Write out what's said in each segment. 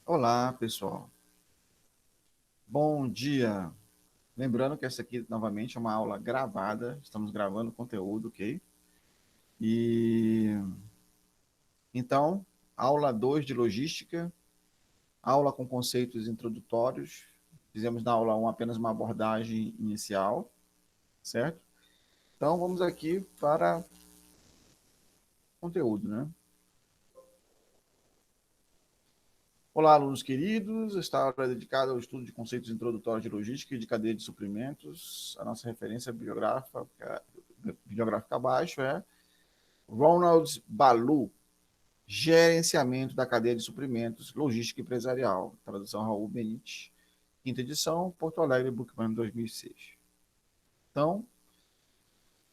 Olá, pessoal. Bom dia. Lembrando que essa aqui, novamente, é uma aula gravada. Estamos gravando conteúdo, ok? E então, aula 2 de logística, aula com conceitos introdutórios. Fizemos na aula 1 apenas uma abordagem inicial, certo? Então, vamos aqui para conteúdo, né? Olá, alunos queridos. Esta aula é dedicada ao estudo de conceitos introdutórios de logística e de cadeia de suprimentos. A nossa referência bibliográfica abaixo é Ronald Ballou, Gerenciamento da Cadeia de Suprimentos, Logística Empresarial. Tradução Raul Benite. Quinta edição, Porto Alegre, Bookman 2006. Então,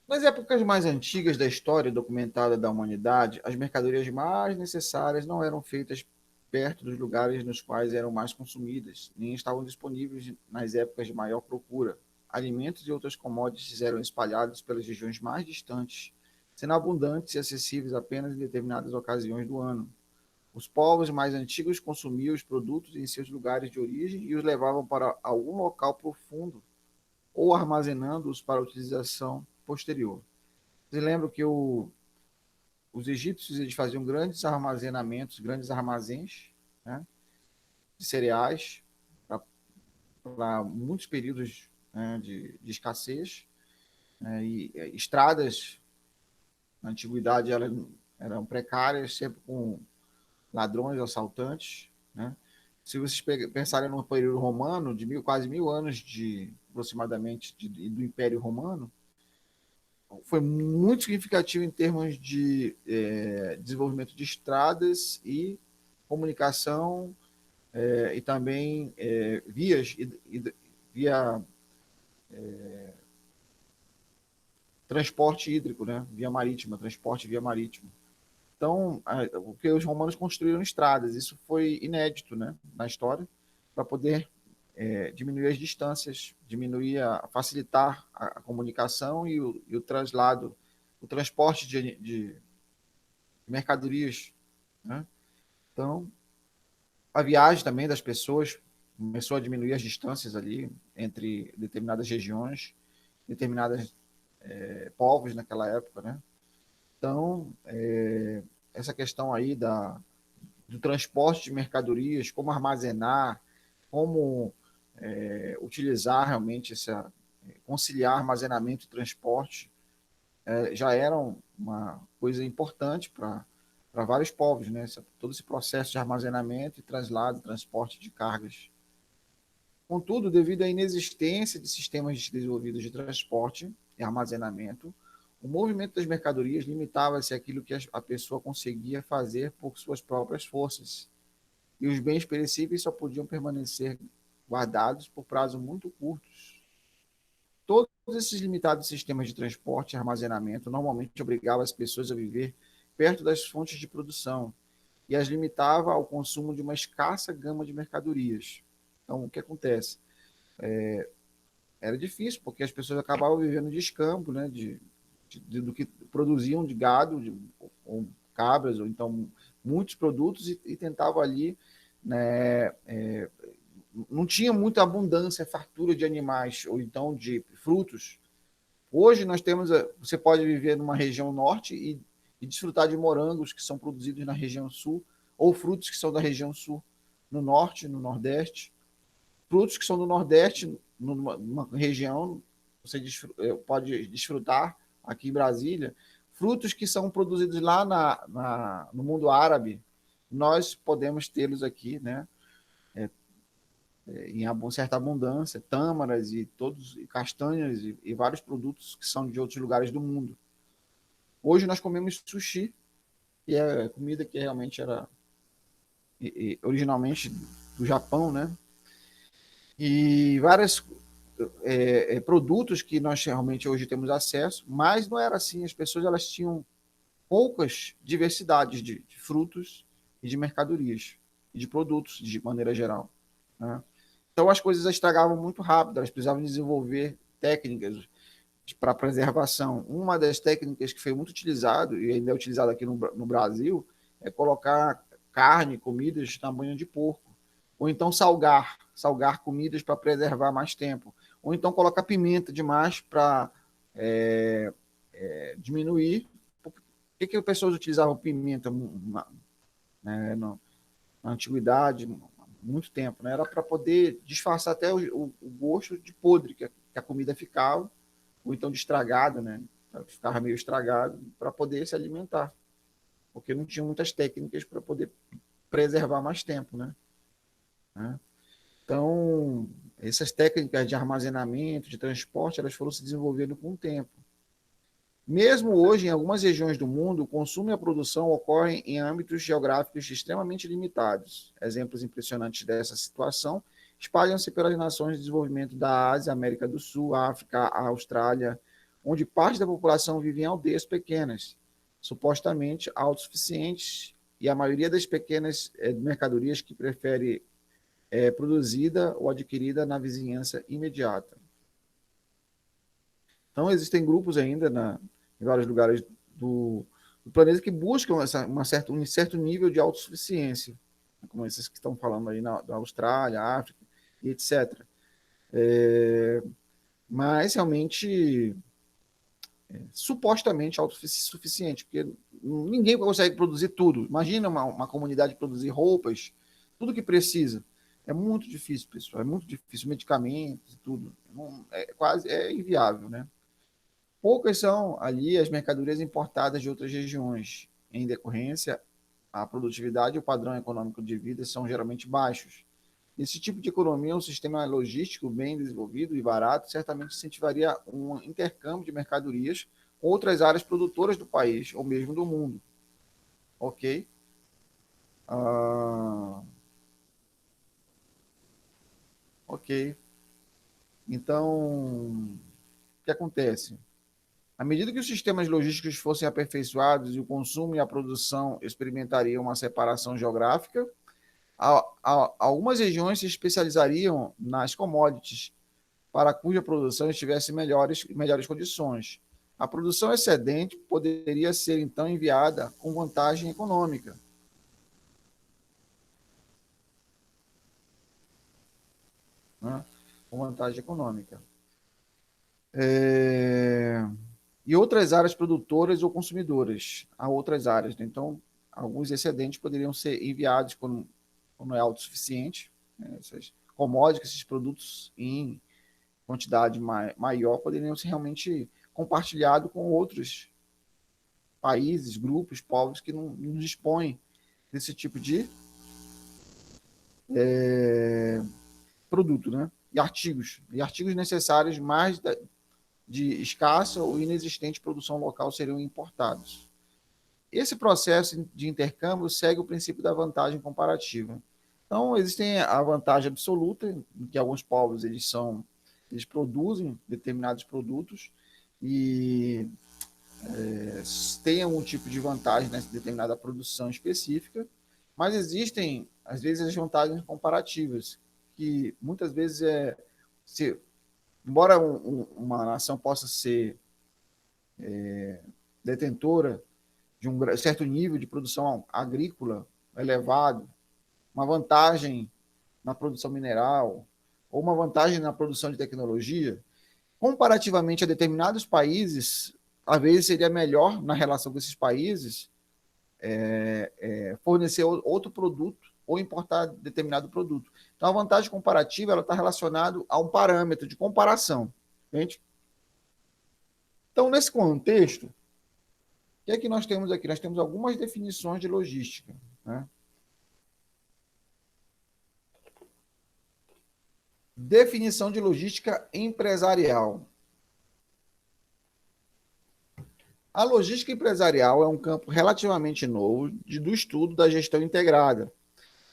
nas épocas mais antigas da história documentada da humanidade, as mercadorias mais necessárias não eram feitas perto dos lugares nos quais eram mais consumidas, nem estavam disponíveis nas épocas de maior procura. Alimentos e outras commodities eram espalhados pelas regiões mais distantes, sendo abundantes e acessíveis apenas em determinadas ocasiões do ano. Os povos mais antigos consumiam os produtos em seus lugares de origem e os levavam para algum local profundo ou armazenando-os para utilização posterior. Você lembra que os egípcios eles faziam grandes armazenamentos, grandes armazéns, né, de cereais para muitos períodos, né, de escassez, né, e estradas na antiguidade eram precárias, sempre com ladrões, assaltantes, né? Se vocês pensarem no período romano, de quase 1000 anos aproximadamente do Império Romano, foi muito significativo em termos de desenvolvimento de estradas e comunicação e também vias via transporte hídrico, né? Via marítima, transporte via marítimo. Então, o que os romanos construíram estradas, isso foi inédito, né, na história, para poder diminuir as distâncias, facilitar a comunicação e o traslado, o transporte de mercadorias, né? Então, a viagem também das pessoas começou a diminuir as distâncias ali entre determinadas regiões, determinadas povos naquela época, né? Então, essa questão aí do transporte de mercadorias, como armazenar, como utilizar realmente conciliar armazenamento e transporte, já eram uma coisa importante para vários povos, né? Todo esse processo de armazenamento e traslado, transporte de cargas. Contudo, devido à inexistência de sistemas desenvolvidos de transporte e armazenamento, o movimento das mercadorias limitava-se àquilo que a pessoa conseguia fazer por suas próprias forças, e os bens perecíveis só podiam permanecer guardados por prazos muito curtos. Todos esses limitados sistemas de transporte e armazenamento normalmente obrigavam as pessoas a viver perto das fontes de produção e as limitava ao consumo de uma escassa gama de mercadorias. Então, o que acontece? Era difícil, porque as pessoas acabavam vivendo de escambo, né, do que produziam de gado, ou cabras, ou então muitos produtos, e tentavam ali, né, não tinha muita abundância, fartura de animais, ou então de frutos. Hoje nós temos, você pode viver numa região norte e desfrutar de morangos que são produzidos na região sul, ou frutos que são da região sul, no norte, no nordeste. Frutos que são do nordeste, numa região, você pode desfrutar aqui em Brasília. Frutos que são produzidos lá no mundo árabe, nós podemos tê-los aqui, né? Em certa abundância, tâmaras e castanhas e vários produtos que são de outros lugares do mundo. Hoje nós comemos sushi, que é comida que realmente era originalmente do Japão, né? E vários produtos que nós realmente hoje temos acesso, mas não era assim. As pessoas elas tinham poucas diversidades de frutos e de mercadorias e de produtos de maneira geral, né? Então as coisas estragavam muito rápido, elas precisavam desenvolver técnicas para preservação. Uma das técnicas que foi muito utilizado e ainda é utilizada aqui no Brasil é colocar carne, comidas na banha de porco. ou então salgar comidas para preservar mais tempo, ou então colocar pimenta demais para diminuir. Por que as pessoas utilizavam pimenta né, na antiguidade, muito tempo? Né? Era para poder disfarçar até o gosto de podre que a comida ficava, ou então de estragado, né? Ficava meio estragado, para poder se alimentar, porque não tinha muitas técnicas para poder preservar mais tempo, né? Então, essas técnicas de armazenamento, de transporte, elas foram se desenvolvendo com o tempo. Mesmo hoje, em algumas regiões do mundo, o consumo e a produção ocorrem em âmbitos geográficos extremamente limitados. Exemplos impressionantes dessa situação espalham-se pelas nações de desenvolvimento da Ásia, América do Sul, África, Austrália, onde parte da população vive em aldeias pequenas, supostamente autossuficientes, e a maioria das pequenas mercadorias que prefere produzida ou adquirida na vizinhança imediata. Então, existem grupos ainda em vários lugares do planeta que buscam um certo nível de autossuficiência, como esses que estão falando aí na Austrália, África, e etc. Mas, realmente, supostamente autossuficiente, porque ninguém consegue produzir tudo. Imagina uma comunidade produzir roupas, tudo que precisa. É muito difícil, pessoal, é muito difícil. Medicamentos, tudo. Quase inviável, né? Poucas são ali as mercadorias importadas de outras regiões. Em decorrência, a produtividade e o padrão econômico de vida são geralmente baixos. Esse tipo de economia, um sistema logístico bem desenvolvido e barato, certamente incentivaria um intercâmbio de mercadorias com outras áreas produtoras do país ou mesmo do mundo. Ok? Ok. Então, o que acontece? À medida que os sistemas logísticos fossem aperfeiçoados e o consumo e a produção experimentariam uma separação geográfica, algumas regiões se especializariam nas commodities, para cuja produção estivesse melhores condições. A produção excedente poderia ser, então, enviada com vantagem econômica. Né? Com vantagem econômica. E outras áreas produtoras ou consumidoras, a outras áreas. Né? Então, alguns excedentes poderiam ser enviados quando é autossuficiente, né? Essas commodities, esses produtos em quantidade maior poderiam ser realmente compartilhados com outros países, grupos, povos que não dispõem desse tipo de produto, né? E artigos necessários mais de escassa ou inexistente produção local seriam importados. Esse processo de intercâmbio segue o princípio da vantagem comparativa. Então, existe a vantagem absoluta, em que alguns povos eles produzem determinados produtos e têm algum tipo de vantagem nessa determinada produção específica, mas existem, às vezes, as vantagens comparativas, que muitas vezes embora uma nação possa ser detentora de um certo nível de produção agrícola elevado, uma vantagem na produção mineral ou uma vantagem na produção de tecnologia, comparativamente a determinados países, às vezes seria melhor na relação com esses países fornecer outro produto ou importar determinado produto. Então, a vantagem comparativa está relacionada a um parâmetro de comparação. Entende? Então, nesse contexto, o que é que nós temos aqui? Nós temos algumas definições de logística. Né? Definição de logística empresarial. A logística empresarial é um campo relativamente novo do estudo da gestão integrada,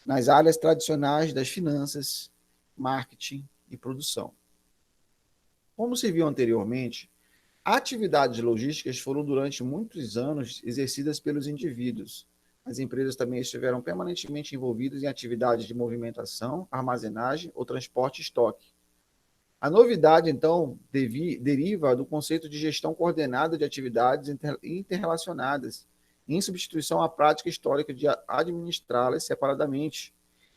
nas áreas tradicionais das finanças, marketing e produção. Como se viu anteriormente, atividades logísticas foram durante muitos anos exercidas pelos indivíduos. As empresas também estiveram permanentemente envolvidas em atividades de movimentação, armazenagem ou transporte e estoque. A novidade, então, deriva do conceito de gestão coordenada de atividades interrelacionadas, em substituição à prática histórica de administrá-las separadamente.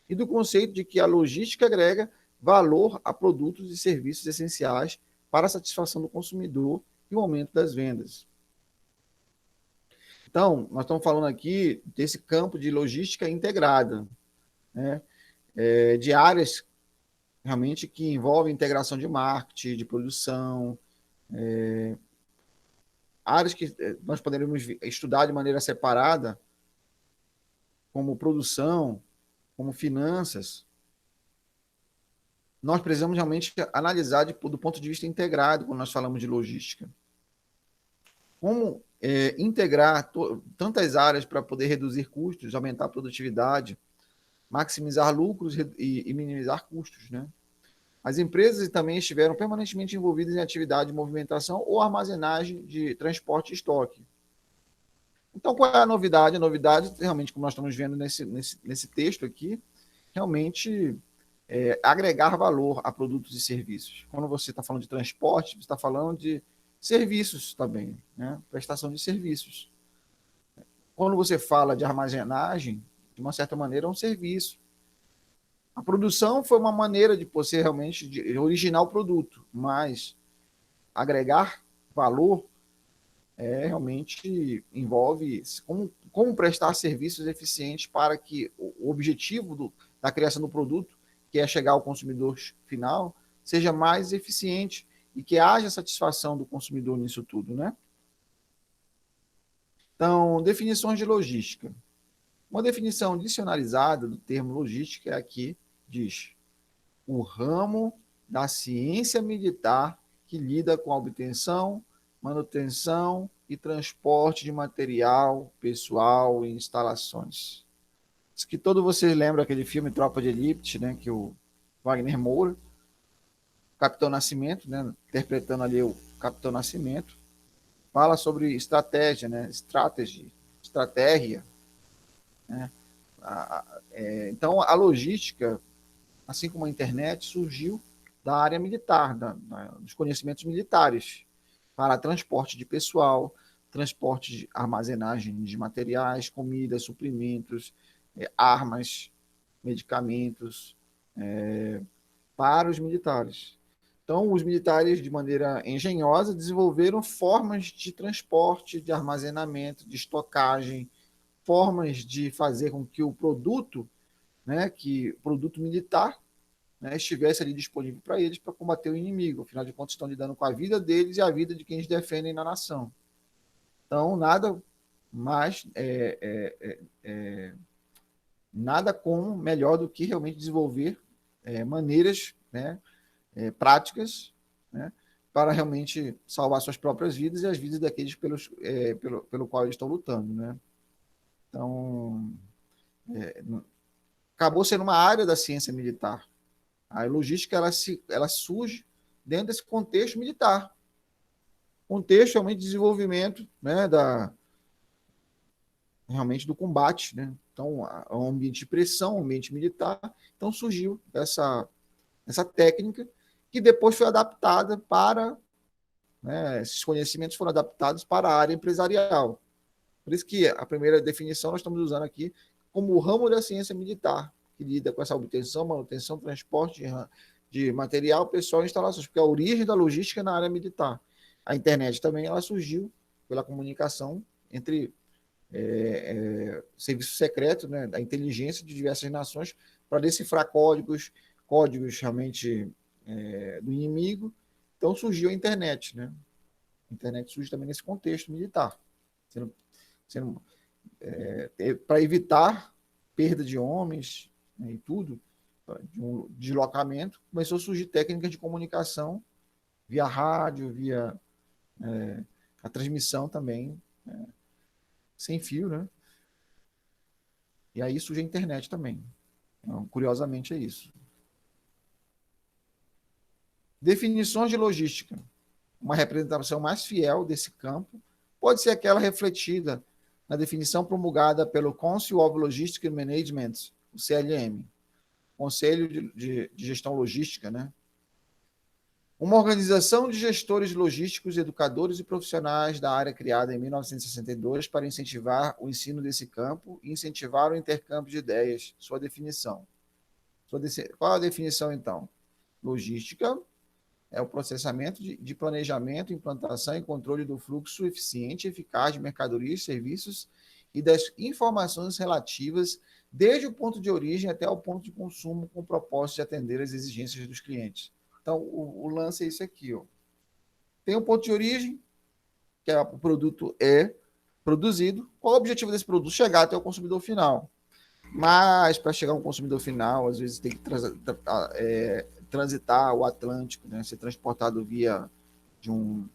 e do conceito de que a logística agrega valor a produtos e serviços essenciais para a satisfação do consumidor e o aumento das vendas. Então, nós estamos falando aqui desse campo de logística integrada, né? De áreas realmente que envolvem integração de marketing, de produção, áreas que nós poderíamos estudar de maneira separada, como produção, como finanças. Nós precisamos realmente analisar do ponto de vista integrado quando nós falamos de logística. Como integrar tantas áreas para poder reduzir custos, aumentar a produtividade, maximizar lucros e minimizar custos, né? As empresas também estiveram permanentemente envolvidas em atividade de movimentação ou armazenagem de transporte e estoque. Então, qual é a novidade? A novidade, realmente, como nós estamos vendo nesse texto aqui, realmente agregar valor a produtos e serviços. Quando você está falando de transporte, você está falando de serviços também, né? Prestação de serviços. Quando você fala de armazenagem, de uma certa maneira, é um serviço. A produção foi uma maneira de você realmente originar o produto, mas agregar valor realmente envolve como prestar serviços eficientes para que o objetivo da criação do produto, que é chegar ao consumidor final, seja mais eficiente e que haja satisfação do consumidor nisso tudo, né? Então, definições de logística. Uma definição dicionarizada do termo logística é aqui, diz: o ramo da ciência militar que lida com a obtenção, manutenção e transporte de material, pessoal e instalações. Diz que todos vocês lembram aquele filme Tropa de Elite, né, que o Wagner Moura, Capitão Nascimento, né, interpretando ali o Capitão Nascimento, fala sobre estratégia, né, estratégia, né? Então, a logística, assim como a internet, surgiu da área militar, dos conhecimentos militares, para transporte de pessoal, transporte de armazenagem de materiais, comida, suprimentos, armas, medicamentos, para os militares. Então, os militares, de maneira engenhosa, desenvolveram formas de transporte, de armazenamento, de estocagem, formas de fazer com que o produto, né, que o produto militar, né, estivesse ali disponível para eles para combater o inimigo. Afinal de contas, estão lidando com a vida deles e a vida de quem eles defendem na nação. Então, nada mais, nada como melhor do que realmente desenvolver maneiras, né, práticas, né, para realmente salvar suas próprias vidas e as vidas daqueles pelo qual eles estão lutando, né? Então, acabou sendo uma área da ciência militar. A logística ela surge dentro desse contexto militar, contexto realmente de desenvolvimento, né, realmente do combate, né? Então, um ambiente de pressão, um ambiente militar, então surgiu essa técnica que depois foi adaptada para, né, esses conhecimentos foram adaptados para a área empresarial. Por isso que a primeira definição nós estamos usando aqui como o ramo da ciência militar, que lida com essa obtenção, manutenção, transporte de material, pessoal e instalações, porque a origem da logística é na área militar. A internet também ela surgiu pela comunicação entre serviço secreto, né, da inteligência de diversas nações para decifrar códigos realmente do inimigo. Então surgiu a internet, né? A internet surge também nesse contexto militar, para evitar perda de homens, né, e tudo, de um deslocamento, começou a surgir técnicas de comunicação via rádio, via a transmissão também, sem fio, né? E aí surge a internet também. Então, curiosamente é isso. Definições de logística. Uma representação mais fiel desse campo pode ser aquela refletida na definição promulgada pelo Council of Logistic Management, o CLM, Conselho de Gestão Logística, né? Uma organização de gestores logísticos, educadores e profissionais da área criada em 1962 para incentivar o ensino desse campo e incentivar o intercâmbio de ideias, sua definição. Qual a definição, então? Logística é o processamento de planejamento, implantação e controle do fluxo eficiente e eficaz de mercadorias, serviços e das informações relativas desde o ponto de origem até o ponto de consumo, com o propósito de atender às exigências dos clientes. Então, o lance é isso aqui. Ó. Tem um ponto de origem, que é, o produto é produzido. Qual o objetivo desse produto? Chegar até o consumidor final. Mas, para chegar ao consumidor final, às vezes tem que transitar o Atlântico, né? Ser transportado via de um,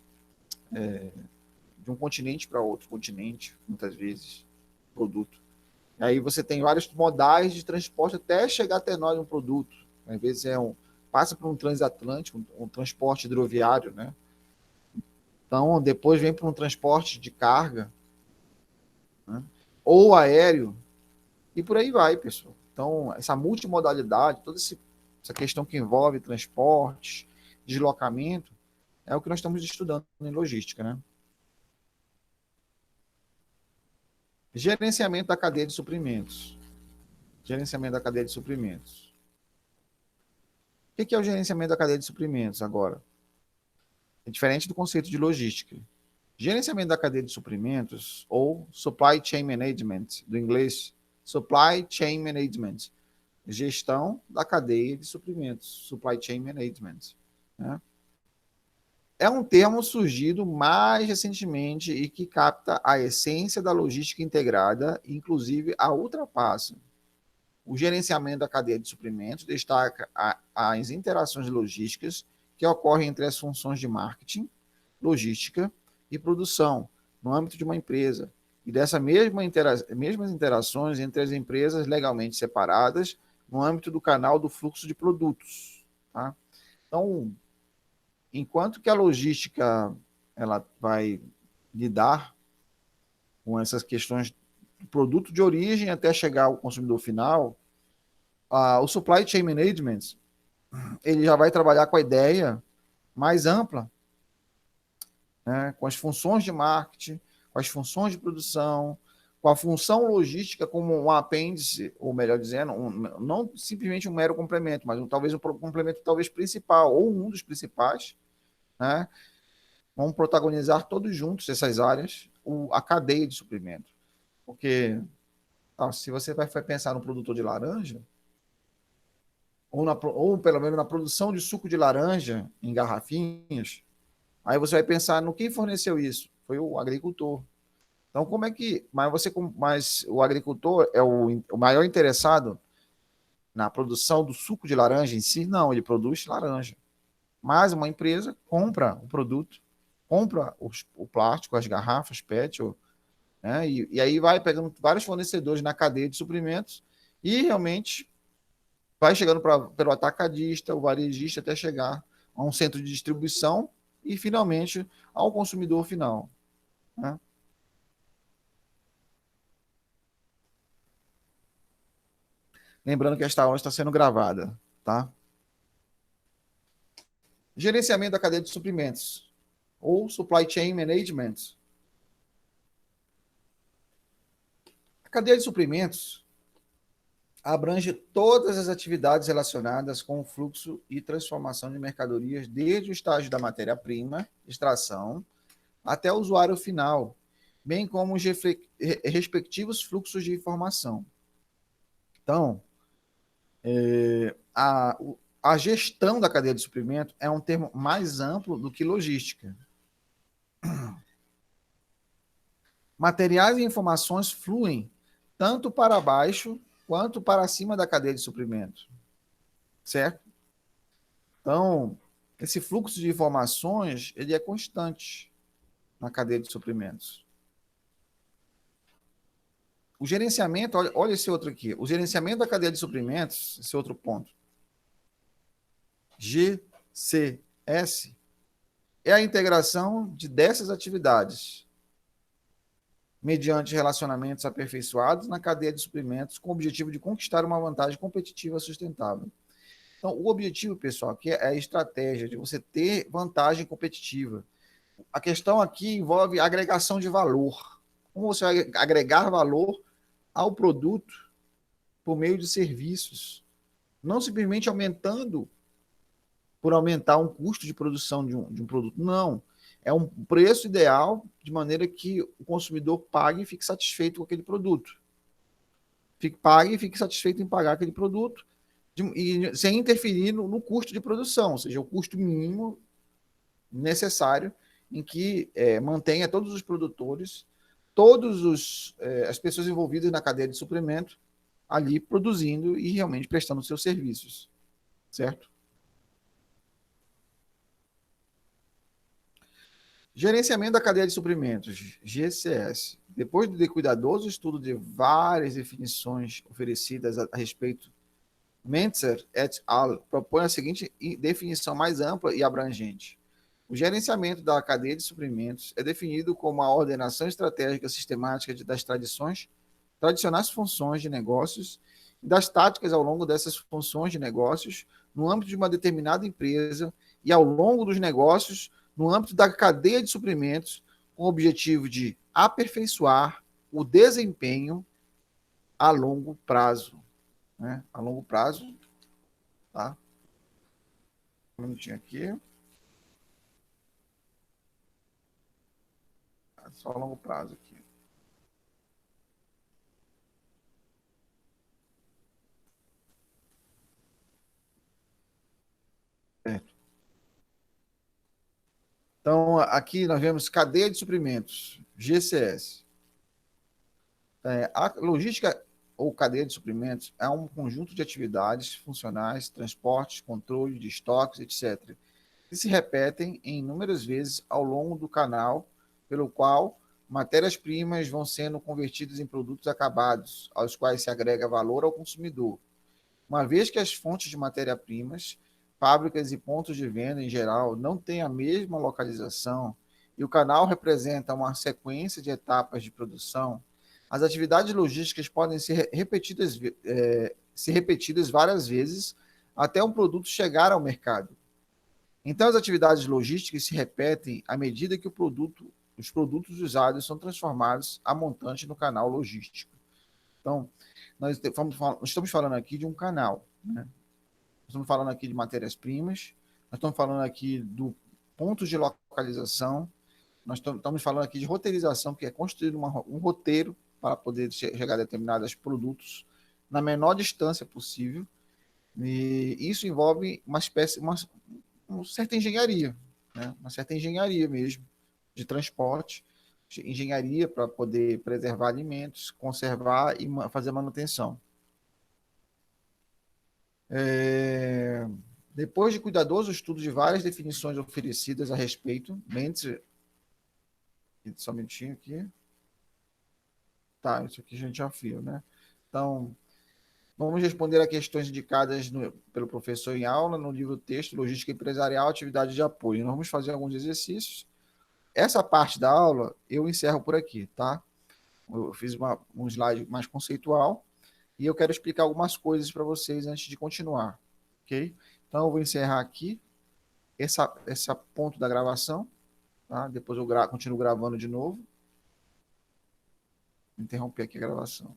de um continente para outro continente, muitas vezes, produto. Aí você tem vários modais de transporte até chegar até nós um produto. Às vezes passa por um transatlântico, um transporte hidroviário, né? Então, depois vem para um transporte de carga, né? Ou aéreo, e por aí vai, pessoal. Então, essa multimodalidade, toda essa questão que envolve transportes, deslocamento, é o que nós estamos estudando em logística, né? Gerenciamento da cadeia de suprimentos. Gerenciamento da cadeia de suprimentos. O que é o gerenciamento da cadeia de suprimentos agora? É diferente do conceito de logística. Gerenciamento da cadeia de suprimentos, ou Supply Chain Management, do inglês Supply Chain Management, gestão da cadeia de suprimentos, Supply Chain Management. Né? É um termo surgido mais recentemente e que capta a essência da logística integrada, inclusive a ultrapassa. O gerenciamento da cadeia de suprimentos destaca as interações logísticas que ocorrem entre as funções de marketing, logística e produção no âmbito de uma empresa, e dessas mesmas interações entre as empresas legalmente separadas no âmbito do canal do fluxo de produtos. Tá? Então, enquanto que a logística ela vai lidar com essas questões do produto de origem até chegar ao consumidor final, o Supply Chain Management ele já vai trabalhar com a ideia mais ampla, né, com as funções de marketing, com as funções de produção, com a função logística como um apêndice, ou melhor dizendo, não simplesmente um mero complemento, mas talvez um complemento talvez principal, ou um dos principais, né? Vão protagonizar todos juntos essas áreas, a cadeia de suprimento. Porque se você vai pensar no produtor de laranja, ou pelo menos na produção de suco de laranja em garrafinhas, aí você vai pensar no quem forneceu isso. Foi o agricultor. Então, como é que. Mas o agricultor é o maior interessado na produção do suco de laranja em si? Não, ele produz laranja. Mas uma empresa compra o produto, compra o plástico, as garrafas, PET, né? E aí vai pegando vários fornecedores na cadeia de suprimentos e realmente vai chegando pelo atacadista, o varejista, até chegar a um centro de distribuição e, finalmente, ao consumidor final. Né? Lembrando que esta aula está sendo gravada. Tá? Gerenciamento da cadeia de suprimentos, ou Supply Chain Management. A cadeia de suprimentos abrange todas as atividades relacionadas com o fluxo e transformação de mercadorias, desde o estágio da matéria-prima, extração, até o usuário final, bem como os respectivos fluxos de informação. Então, a gestão da cadeia de suprimento é um termo mais amplo do que logística. Materiais e informações fluem tanto para baixo quanto para cima da cadeia de suprimento. Certo? Então, esse fluxo de informações ele é constante na cadeia de suprimentos. O gerenciamento, olha esse outro aqui, o gerenciamento da cadeia de suprimentos, esse outro ponto, GCS, é a integração dessas atividades mediante relacionamentos aperfeiçoados na cadeia de suprimentos com o objetivo de conquistar uma vantagem competitiva sustentável. Então, o objetivo, pessoal, aqui é a estratégia de você ter vantagem competitiva. A questão aqui envolve agregação de valor. Como você vai agregar valor ao produto por meio de serviços, Não simplesmente aumentando por aumentar um custo de produção de um produto. Não. É um preço ideal de maneira que o consumidor pague e fique satisfeito com aquele produto. Pague e fique satisfeito em pagar aquele produto e sem interferir no custo de produção, ou seja, o custo mínimo necessário em que mantenha todos os produtores, as pessoas envolvidas na cadeia de suprimento ali produzindo e realmente prestando seus serviços, certo? Gerenciamento da cadeia de suprimentos, GCS. Depois de cuidadoso estudo de várias definições oferecidas a respeito, Mentzer et al. Propõe a seguinte definição mais ampla e abrangente. O gerenciamento da cadeia de suprimentos é definido como a ordenação estratégica sistemática das tradicionais funções de negócios e das táticas ao longo dessas funções de negócios no âmbito de uma determinada empresa e ao longo dos negócios no âmbito da cadeia de suprimentos com o objetivo de aperfeiçoar o desempenho a longo prazo. Né? A longo prazo, tá? Um minutinho aqui. Só a longo prazo aqui. Certo. Então, aqui nós vemos cadeia de suprimentos, GCS. A logística ou cadeia de suprimentos é um conjunto de atividades funcionais, transportes, controle de estoques, etc., que se repetem em inúmeras vezes ao longo do canal pelo qual matérias-primas vão sendo convertidas em produtos acabados, aos quais se agrega valor ao consumidor. Uma vez que as fontes de matéria-primas, fábricas e pontos de venda em geral não têm a mesma localização e o canal representa uma sequência de etapas de produção, as atividades logísticas podem ser repetidas várias vezes até um produto chegar ao mercado. Então, as atividades logísticas se repetem à medida que os produtos usados são transformados a montante no canal logístico. Então, nós estamos falando aqui de um canal, né? Estamos falando aqui de matérias-primas, nós estamos falando aqui do pontos de localização, nós estamos falando aqui de roteirização, que é construir um roteiro para poder chegar a determinados produtos na menor distância possível, e isso envolve uma certa engenharia, né? Uma certa engenharia mesmo, de transporte, engenharia para poder preservar alimentos, conservar e fazer manutenção. É, Depois de cuidadoso estudo de várias definições oferecidas a respeito, Mendes, só um minutinho aqui. Tá, isso aqui a gente já viu, né? Então, vamos responder a questões indicadas pelo professor em aula, no livro texto, Logística Empresarial, Atividade de Apoio. Nós vamos fazer alguns exercícios. Essa parte da aula eu encerro por aqui, tá? Eu fiz um slide mais conceitual e eu quero explicar algumas coisas para vocês antes de continuar, ok? Então, eu vou encerrar aqui essa ponto da gravação, tá? Depois eu continuo gravando de novo. Interromper aqui a gravação.